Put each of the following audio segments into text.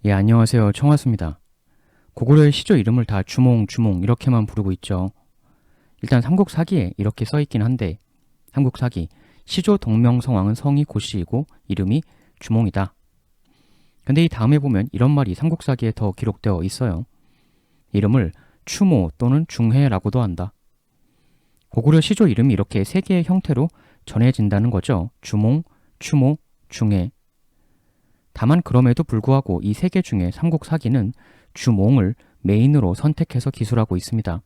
예, 안녕하세요. 청하수입니다. 고구려의 시조 이름을 다 주몽, 주몽 이렇게만 부르고 있죠. 일단 삼국사기에 이렇게 써있긴 한데 삼국사기 시조 동명성왕은 성이 고씨이고 이름이 주몽이다. 근데 이 다음에 보면 이런 말이 삼국사기에 더 기록되어 있어요. 이름을 추모 또는 중해라고도 한다. 고구려 시조 이름이 이렇게 세 개의 형태로 전해진다는 거죠. 주몽, 추모, 중해. 다만 그럼에도 불구하고 이 세 개 중에 삼국사기는 주몽을 메인으로 선택해서 기술하고 있습니다.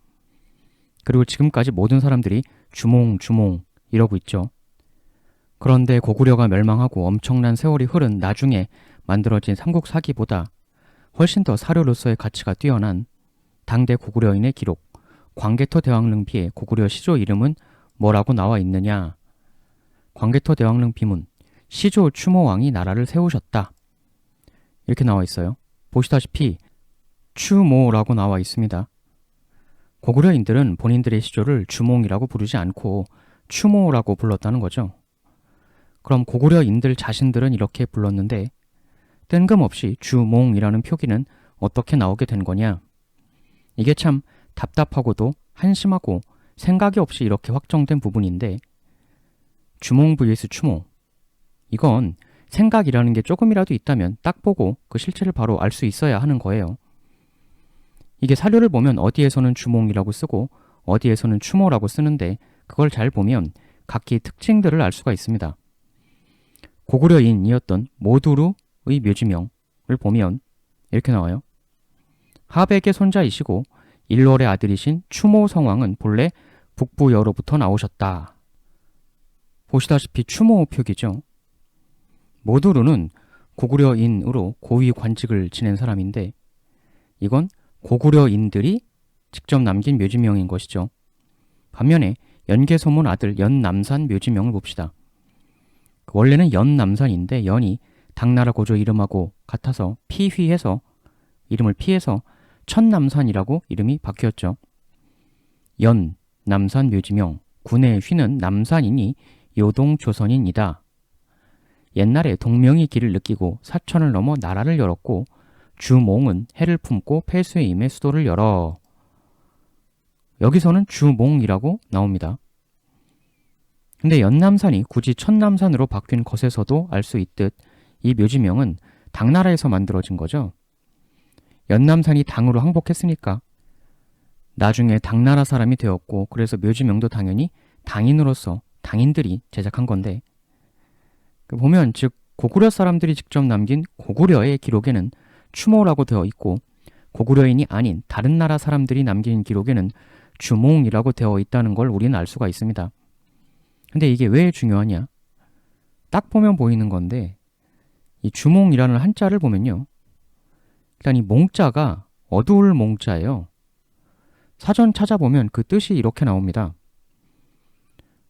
그리고 지금까지 모든 사람들이 주몽, 주몽 이러고 있죠. 그런데 고구려가 멸망하고 엄청난 세월이 흐른 나중에 만들어진 삼국사기보다 훨씬 더 사료로서의 가치가 뛰어난 당대 고구려인의 기록 광개토 대왕릉비에 고구려 시조 이름은 뭐라고 나와 있느냐. 광개토 대왕릉 비문 시조 추모왕이 나라를 세우셨다. 이렇게 나와 있어요. 보시다시피 추모라고 나와 있습니다. 고구려인들은 본인들의 시조를 주몽이라고 부르지 않고 추모라고 불렀다는 거죠. 그럼 고구려인들 자신들은 이렇게 불렀는데 뜬금없이 주몽이라는 표기는 어떻게 나오게 된 거냐. 이게 참 답답하고도 한심하고 생각이 없이 이렇게 확정된 부분인데 주몽 vs 추모 이건 생각이라는 게 조금이라도 있다면 딱 보고 그 실체를 바로 알 수 있어야 하는 거예요. 이게 사료를 보면 어디에서는 주몽이라고 쓰고 어디에서는 추모라고 쓰는데 그걸 잘 보면 각기 특징들을 알 수가 있습니다. 고구려인이었던 모두루의 묘지명을 보면 이렇게 나와요. 하백의 손자이시고 일월의 아들이신 추모성왕은 본래 북부여로부터 나오셨다. 보시다시피 추모 표기죠. 모두루는 고구려인으로 고위 관직을 지낸 사람인데 이건 고구려인들이 직접 남긴 묘지명인 것이죠. 반면에 연개소문 아들 연남산 묘지명을 봅시다. 원래는 연남산인데 연이 당나라 고조 이름하고 같아서 피휘해서 이름을 피해서 천남산이라고 이름이 바뀌었죠. 연, 남산 묘지명, 군의 휘는 남산이니 요동조선인이다. 옛날에 동명이 길을 느끼고 사천을 넘어 나라를 열었고 주몽은 해를 품고 폐수의 임에 수도를 열어. 여기서는 주몽이라고 나옵니다. 근데 연남산이 굳이 천남산으로 바뀐 것에서도 알 수 있듯 이 묘지명은 당나라에서 만들어진 거죠. 연남산이 당으로 항복했으니까 나중에 당나라 사람이 되었고 그래서 묘지명도 당연히 당인으로서 당인들이 제작한 건데 보면 즉 고구려 사람들이 직접 남긴 고구려의 기록에는 추모라고 되어 있고 고구려인이 아닌 다른 나라 사람들이 남긴 기록에는 주몽이라고 되어 있다는 걸 우리는 알 수가 있습니다. 근데 이게 왜 중요하냐? 딱 보면 보이는 건데 이 주몽이라는 한자를 보면요. 일단 이 몽자가 어두울 몽자예요. 사전 찾아보면 그 뜻이 이렇게 나옵니다.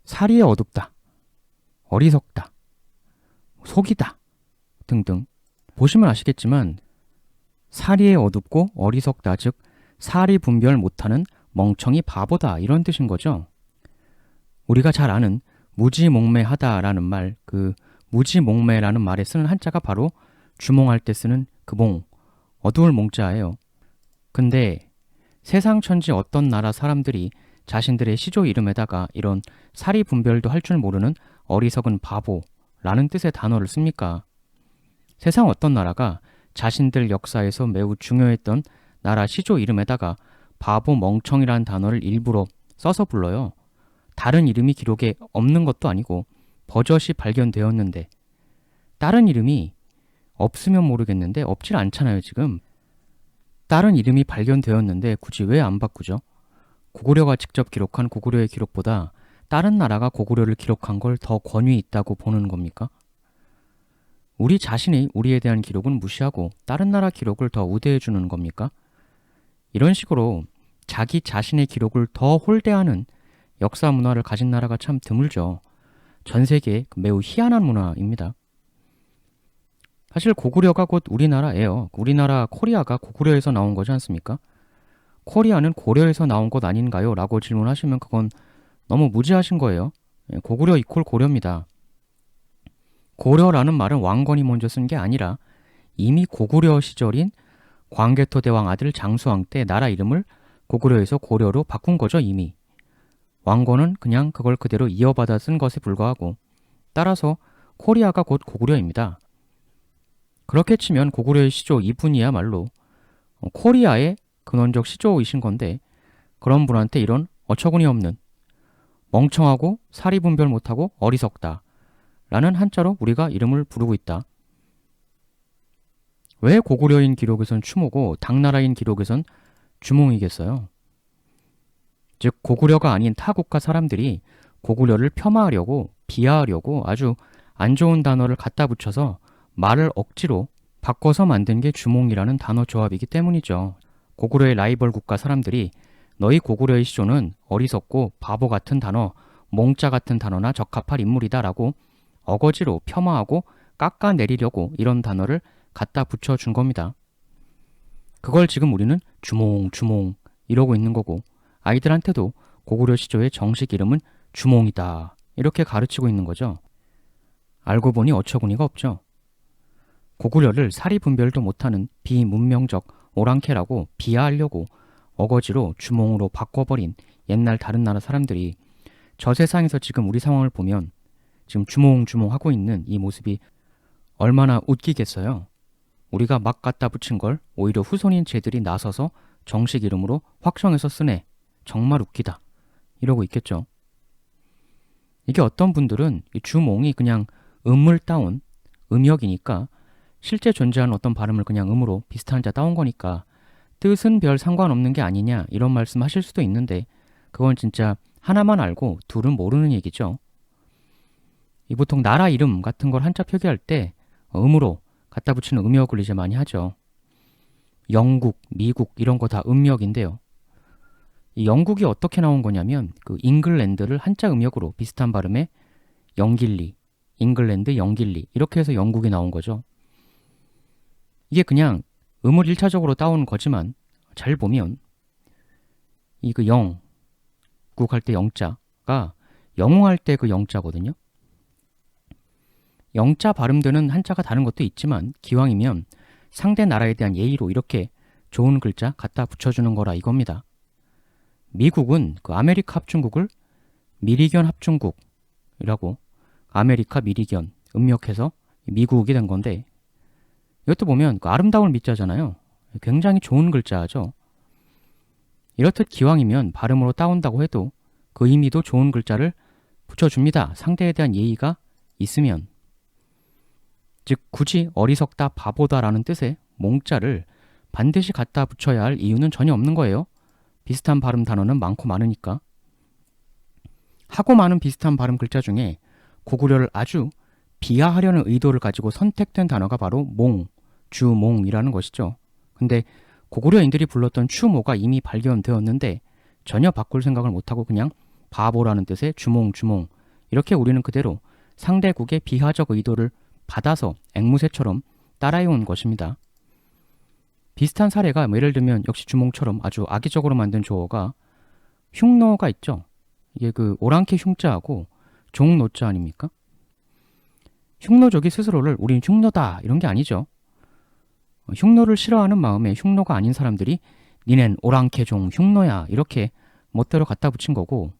사리에 어둡다, 어리석다, 속이다 등등. 보시면 아시겠지만 사리에 어둡고 어리석다, 즉 사리 분별 못하는 멍청이 바보다 이런 뜻인 거죠. 우리가 잘 아는 무지몽매하다라는 말, 그 무지몽매라는 말에 쓰는 한자가 바로 주몽할 때 쓰는 그 몽, 어두울 몽자예요. 근데 세상 천지 어떤 나라 사람들이 자신들의 시조 이름에다가 이런 사리 분별도 할 줄 모르는 어리석은 바보라는 뜻의 단어를 씁니까? 세상 어떤 나라가 자신들 역사에서 매우 중요했던 나라 시조 이름에다가 바보 멍청이라는 단어를 일부러 써서 불러요. 다른 이름이 기록에 없는 것도 아니고 버젓이 발견되었는데 다른 이름이 없으면 모르겠는데 없질 않잖아요 지금. 다른 이름이 발견되었는데 굳이 왜 안 바꾸죠? 고구려가 직접 기록한 고구려의 기록보다 다른 나라가 고구려를 기록한 걸 더 권위 있다고 보는 겁니까? 우리 자신이 우리에 대한 기록은 무시하고 다른 나라 기록을 더 우대해 주는 겁니까? 이런 식으로 자기 자신의 기록을 더 홀대하는 역사 문화를 가진 나라가 참 드물죠. 전 세계에 매우 희한한 문화입니다. 사실 고구려가 곧 우리나라예요. 우리나라 코리아가 고구려에서 나온 거지 않습니까? 코리아는 고려에서 나온 것 아닌가요? 라고 질문하시면 그건 너무 무지하신 거예요. 고구려 이퀄 고려입니다. 고려라는 말은 왕건이 먼저 쓴 게 아니라 이미 고구려 시절인 광개토 대왕 아들 장수왕 때 나라 이름을 고구려에서 고려로 바꾼 거죠, 이미. 왕건은 그냥 그걸 그대로 이어받아 쓴 것에 불과하고, 따라서 코리아가 곧 고구려입니다. 그렇게 치면 고구려의 시조 이분이야말로 코리아의 근원적 시조이신 건데, 그런 분한테 이런 어처구니 없는 멍청하고 사리 분별 못하고 어리석다 라는 한자로 우리가 이름을 부르고 있다. 왜 고구려인 기록에선 추모고 당나라인 기록에선 주몽이겠어요? 즉 고구려가 아닌 타 국가 사람들이 고구려를 폄하하려고 비하하려고 아주 안 좋은 단어를 갖다 붙여서 말을 억지로 바꿔서 만든 게 주몽이라는 단어 조합이기 때문이죠. 고구려의 라이벌 국가 사람들이 너희 고구려의 시조는 어리석고 바보 같은 단어, 몽자 같은 단어나 적합할 인물이다 라고 어거지로 폄하하고 깎아내리려고 이런 단어를 갖다 붙여준 겁니다. 그걸 지금 우리는 주몽, 주몽 이러고 있는 거고, 아이들한테도 고구려 시조의 정식 이름은 주몽이다 이렇게 가르치고 있는 거죠. 알고 보니 어처구니가 없죠. 고구려를 사리 분별도 못하는 비문명적 오랑캐라고 비하하려고 어거지로 주몽으로 바꿔버린 옛날 다른 나라 사람들이 저 세상에서 지금 우리 상황을 보면 지금 주몽주몽 하고 있는 이 모습이 얼마나 웃기겠어요. 우리가 막 갖다 붙인 걸 오히려 후손인 쟤들이 나서서 정식 이름으로 확정해서 쓰네. 정말 웃기다. 이러고 있겠죠. 이게 어떤 분들은 이 주몽이 그냥 음을 따온 음역이니까 실제 존재하는 어떤 발음을 그냥 음으로 비슷한 자 따온 거니까 뜻은 별 상관없는 게 아니냐 이런 말씀 하실 수도 있는데, 그건 진짜 하나만 알고 둘은 모르는 얘기죠. 이 보통 나라 이름 같은 걸 한자 표기할 때 음으로 갖다 붙이는 음역을 이제 많이 하죠. 영국, 미국 이런 거 다 음역인데요. 이 영국이 어떻게 나온 거냐면 그 잉글랜드를 한자 음역으로 비슷한 발음에 영길리, 잉글랜드 영길리 이렇게 해서 영국이 나온 거죠. 이게 그냥 음을 1차적으로 따온 거지만 잘 보면 이 그 영, 국할 때 영자가 영웅할 때 그 영자거든요. 영자 발음되는 한자가 다른 것도 있지만 기왕이면 상대 나라에 대한 예의로 이렇게 좋은 글자 갖다 붙여주는 거라 이겁니다. 미국은 그 아메리카 합중국을 미리견 합중국이라고 아메리카 미리견 음역해서 미국이 된 건데, 이것도 보면 그 아름다운 미자잖아요. 굉장히 좋은 글자죠. 이렇듯 기왕이면 발음으로 따온다고 해도 그 의미도 좋은 글자를 붙여줍니다. 상대에 대한 예의가 있으면. 즉 굳이 어리석다 바보다라는 뜻의 몽자를 반드시 갖다 붙여야 할 이유는 전혀 없는 거예요. 비슷한 발음 단어는 많고 많으니까. 하고 많은 비슷한 발음 글자 중에 고구려를 아주 비하하려는 의도를 가지고 선택된 단어가 바로 몽, 주몽이라는 것이죠. 근데 고구려인들이 불렀던 추모가 이미 발견되었는데 전혀 바꿀 생각을 못하고 그냥 바보라는 뜻의 주몽, 주몽 이렇게 우리는 그대로 상대국의 비하적 의도를 받아서 앵무새처럼 따라해온 것입니다. 비슷한 사례가 예를 들면 역시 주몽처럼 아주 악의적으로 만든 조어가 흉노가 있죠. 이게 그 오랑캐 흉자하고 종노자 아닙니까? 흉노족이 스스로를 우린 흉노다 이런 게 아니죠. 흉노를 싫어하는 마음에 흉노가 아닌 사람들이 니넨 오랑캐 종 흉노야 이렇게 멋대로 갖다 붙인 거고,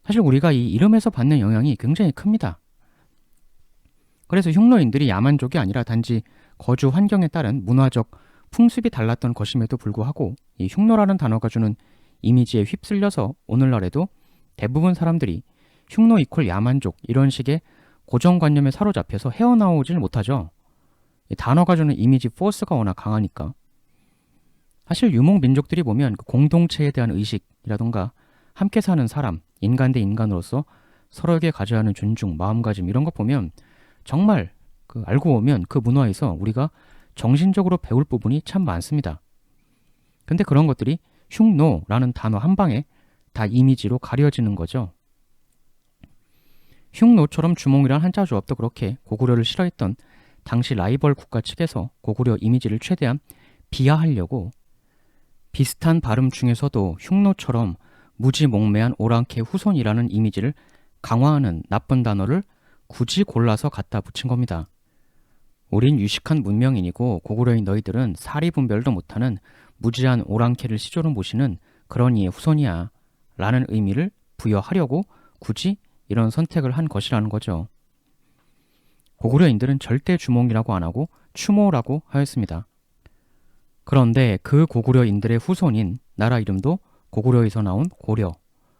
사실 우리가 이 이름에서 받는 영향이 굉장히 큽니다. 그래서 흉노인들이 야만족이 아니라 단지 거주 환경에 따른 문화적 풍습이 달랐던 것임에도 불구하고 이 흉노라는 단어가 주는 이미지에 휩쓸려서 오늘날에도 대부분 사람들이 흉노 이퀄 야만족 이런 식의 고정관념에 사로잡혀서 헤어나오질 못하죠. 이 단어가 주는 이미지 포스가 워낙 강하니까. 사실 유목 민족들이 보면 그 공동체에 대한 의식이라던가 함께 사는 사람, 인간 대 인간으로서 서로에게 가져야 하는 존중, 마음가짐 이런 거 보면 정말 그 알고 보면 그 문화에서 우리가 정신적으로 배울 부분이 참 많습니다. 근데 그런 것들이 흉노라는 단어 한 방에 다 이미지로 가려지는 거죠. 흉노처럼 주몽이란 한자 조합도 그렇게 고구려를 싫어했던 당시 라이벌 국가 측에서 고구려 이미지를 최대한 비하하려고 비슷한 발음 중에서도 흉노처럼 무지몽매한 오랑캐 후손이라는 이미지를 강화하는 나쁜 단어를 굳이 골라서 갖다 붙인 겁니다. 우린 유식한 문명인이고 고구려인 너희들은 사리 분별도 못하는 무지한 오랑캐를 시조로 모시는 그런 이의 후손이야 라는 의미를 부여하려고 굳이 이런 선택을 한 것이라는 거죠. 고구려인들은 절대 주몽이라고 안 하고 추모라고 하였습니다. 그런데 그 고구려인들의 후손인 나라 이름도 고구려에서 나온 고려,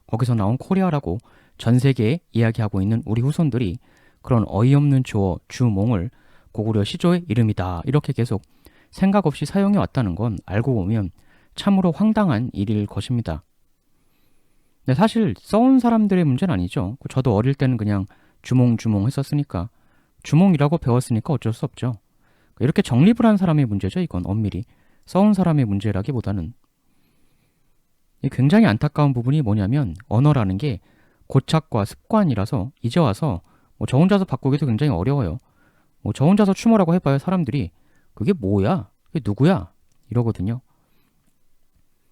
거기서 나온 코리아라고 전 세계에 이야기하고 있는 우리 후손들이 그런 어이없는 주어 주몽을 고구려 시조의 이름이다 이렇게 계속 생각 없이 사용해 왔다는 건 알고 보면 참으로 황당한 일일 것입니다. 근데 사실 써온 사람들의 문제는 아니죠. 저도 어릴 때는 그냥 주몽 했었으니까 주몽이라고 배웠으니까 어쩔 수 없죠. 이렇게 정립을 한 사람의 문제죠. 이건 엄밀히 써온 사람의 문제라기보다는. 굉장히 안타까운 부분이 뭐냐면 언어라는 게 고착과 습관이라서 이제 와서 저 혼자서 바꾸기도 굉장히 어려워요. 저 혼자서 추모라고 해봐야 사람들이 그게 뭐야? 그게 누구야? 이러거든요.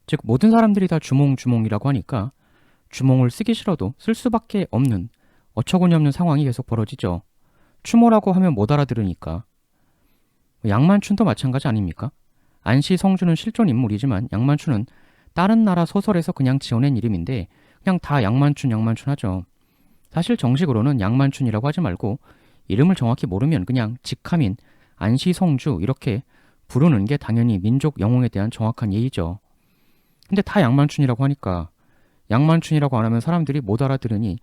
즉 모든 사람들이 다 주몽이라고 하니까 주몽을 쓰기 싫어도 쓸 수밖에 없는 어처구니 없는 상황이 계속 벌어지죠. 추모라고 하면 못 알아들으니까. 양만춘도 마찬가지 아닙니까? 안시 성주는 실존 인물이지만 양만춘은 다른 나라 소설에서 그냥 지어낸 이름인데 그냥 다 양만춘 하죠. 사실 정식으로는 양만춘이라고 하지 말고 이름을 정확히 모르면 그냥 직함인 안시 성주 이렇게 부르는 게 당연히 민족 영웅에 대한 정확한 예의죠. 근데 다 양만춘이라고 하니까 양만춘이라고 안 하면 사람들이 못 알아들으니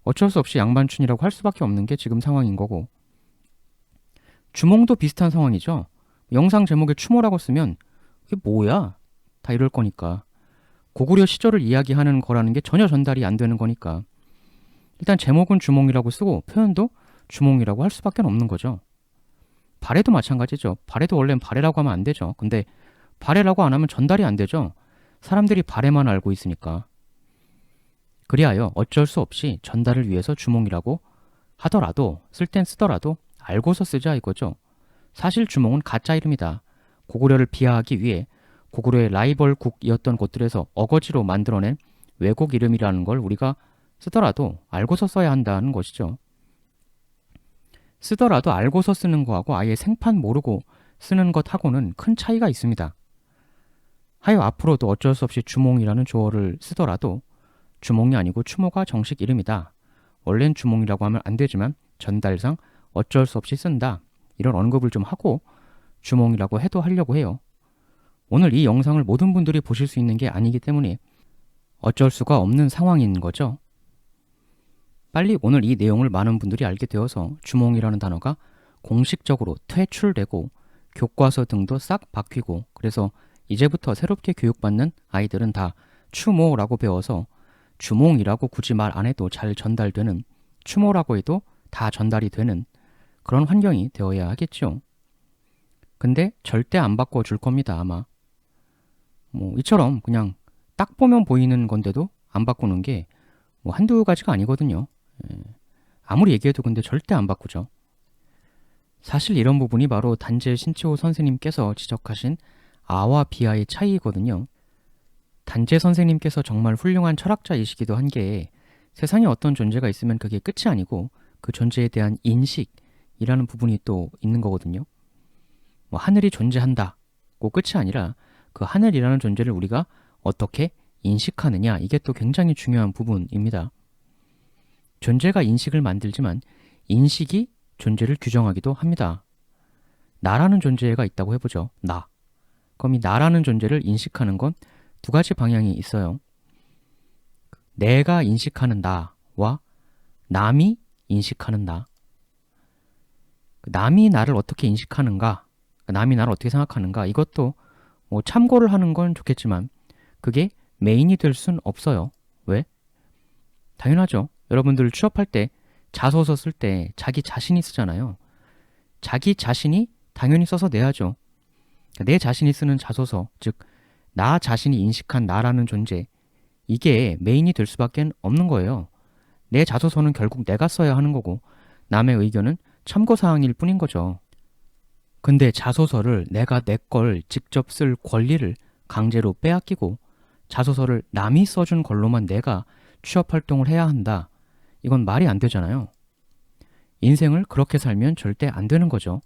어쩔 수 없이 양만춘이라고 할 수밖에 없는 게 지금 상황인 거고, 주몽도 비슷한 상황이죠. 영상 제목에 추모라고 쓰면 그게 뭐야? 다 이럴 거니까. 고구려 시절을 이야기하는 거라는 게 전혀 전달이 안 되는 거니까 일단 제목은 주몽이라고 쓰고 표현도 주몽이라고 할 수밖에 없는 거죠. 발해도 마찬가지죠. 발해도 원래는 발해라고 하면 안 되죠. 근데 발해라고 안 하면 전달이 안 되죠. 사람들이 발해만 알고 있으니까. 그리하여 어쩔 수 없이 전달을 위해서 주몽이라고 하더라도 쓸 땐 쓰더라도 알고서 쓰자 이거죠. 사실 주몽은 가짜 이름이다. 고구려를 비하하기 위해 고구려의 라이벌국이었던 곳들에서 어거지로 만들어낸 외국 이름이라는 걸 우리가 쓰더라도 알고서 써야 한다는 것이죠. 쓰더라도 알고서 쓰는 거하고 아예 생판 모르고 쓰는 것하고는 큰 차이가 있습니다. 하여 앞으로도 어쩔 수 없이 주몽이라는 조어를 쓰더라도 주몽이 아니고 추모가 정식 이름이다. 원래는 주몽이라고 하면 안 되지만 전달상 어쩔 수 없이 쓴다. 이런 언급을 좀 하고 주몽이라고 해도 하려고 해요. 오늘 이 영상을 모든 분들이 보실 수 있는 게 아니기 때문에 어쩔 수가 없는 상황인 거죠. 빨리 오늘 이 내용을 많은 분들이 알게 되어서 주몽이라는 단어가 공식적으로 퇴출되고 교과서 등도 싹 바뀌고, 그래서 이제부터 새롭게 교육받는 아이들은 다 추모라고 배워서 주몽이라고 굳이 말 안 해도 잘 전달되는, 추모라고 해도 다 전달이 되는 그런 환경이 되어야 하겠죠. 근데 절대 안 바꿔줄 겁니다, 아마. 이처럼 그냥 딱 보면 보이는 건데도 안 바꾸는 게 한두 가지가 아니거든요. 아무리 얘기해도 근데 절대 안 바꾸죠. 사실 이런 부분이 바로 단재 신치호 선생님께서 지적하신 아와 비아의 차이거든요. 단재 선생님께서 정말 훌륭한 철학자이시기도 한 게 세상에 어떤 존재가 있으면 그게 끝이 아니고 그 존재에 대한 인식이라는 부분이 또 있는 거거든요. 하늘이 존재한다고 끝이 아니라 그 하늘이라는 존재를 우리가 어떻게 인식하느냐, 이게 또 굉장히 중요한 부분입니다. 존재가 인식을 만들지만 인식이 존재를 규정하기도 합니다. 나라는 존재가 있다고 해보죠. 나. 그럼 이 나라는 존재를 인식하는 건 두 가지 방향이 있어요. 내가 인식하는 나와 남이 인식하는 나. 남이 나를 어떻게 인식하는가, 남이 나를 어떻게 생각하는가, 이것도 참고를 하는 건 좋겠지만 그게 메인이 될 순 없어요. 왜? 당연하죠. 여러분들 취업할 때 자소서 쓸 때 자기 자신이 쓰잖아요. 자기 자신이 당연히 써서 내야죠. 내 자신이 쓰는 자소서, 즉 나 자신이 인식한 나라는 존재, 이게 메인이 될 수밖에 없는 거예요. 내 자소서는 결국 내가 써야 하는 거고 남의 의견은 참고사항일 뿐인 거죠. 근데 자소서를 내가 내 걸 직접 쓸 권리를 강제로 빼앗기고 자소서를 남이 써준 걸로만 내가 취업활동을 해야 한다. 이건 말이 안 되잖아요. 인생을 그렇게 살면 절대 안 되는 거죠.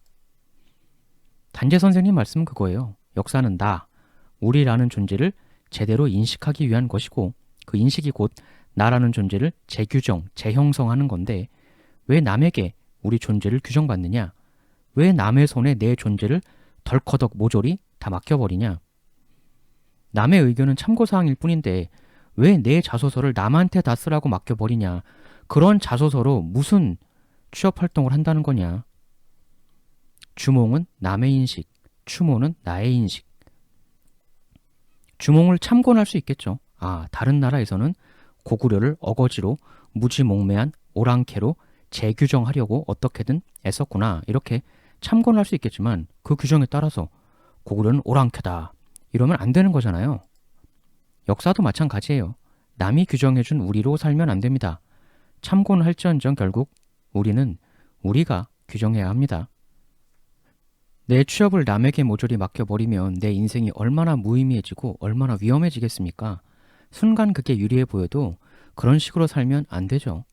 단재 선생님 말씀은 그거예요. 역사는 나, 우리라는 존재를 제대로 인식하기 위한 것이고 그 인식이 곧 나라는 존재를 재규정, 재형성하는 건데 왜 남에게 우리 존재를 규정받느냐? 왜 남의 손에 내 존재를 덜커덕 모조리 다 맡겨버리냐? 남의 의견은 참고사항일 뿐인데 왜 내 자소서를 남한테 다 쓰라고 맡겨버리냐? 그런 자소서로 무슨 취업활동을 한다는 거냐? 주몽은 남의 인식, 추모는 나의 인식. 주몽을 참고할 수 있겠죠. 아, 다른 나라에서는 고구려를 어거지로 무지몽매한 오랑캐로 재규정하려고 어떻게든 애썼구나. 이렇게 참고는 할 수 있겠지만 그 규정에 따라서 고구려는 오랑캐다. 이러면 안 되는 거잖아요. 역사도 마찬가지예요. 남이 규정해준 우리로 살면 안 됩니다. 참고는 할지언정 결국 우리는 우리가 규정해야 합니다. 내 취업을 남에게 모조리 맡겨버리면 내 인생이 얼마나 무의미해지고 얼마나 위험해지겠습니까? 순간 그게 유리해 보여도 그런 식으로 살면 안 되죠.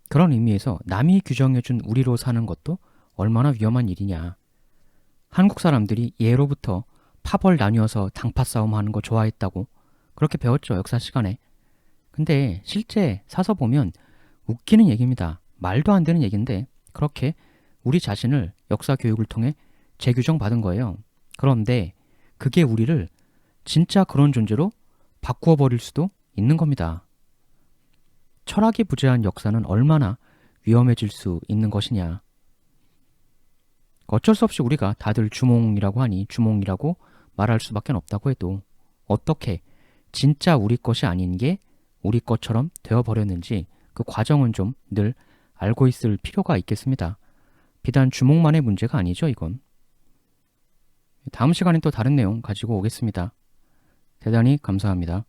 그런 의미에서 남이 규정해준 우리로 사는 것도 얼마나 위험한 일이냐. 한국 사람들이 예로부터 파벌 나뉘어서 당파 싸움하는 거 좋아했다고 그렇게 배웠죠, 역사 시간에. 근데 실제 사서 보면 웃기는 얘기입니다. 말도 안 되는 얘기인데 그렇게 우리 자신을 역사 교육을 통해 재규정 받은 거예요. 그런데 그게 우리를 진짜 그런 존재로 바꾸어 버릴 수도 있는 겁니다. 철학이 부재한 역사는 얼마나 위험해질 수 있는 것이냐. 어쩔 수 없이 우리가 다들 주몽이라고 하니 주몽이라고 말할 수밖에 없다고 해도 어떻게 진짜 우리 것이 아닌 게 우리 것처럼 되어버렸는지 그 과정은 좀 늘 알고 있을 필요가 있겠습니다. 비단 주몽만의 문제가 아니죠, 이건. 다음 시간엔 또 다른 내용 가지고 오겠습니다. 대단히 감사합니다.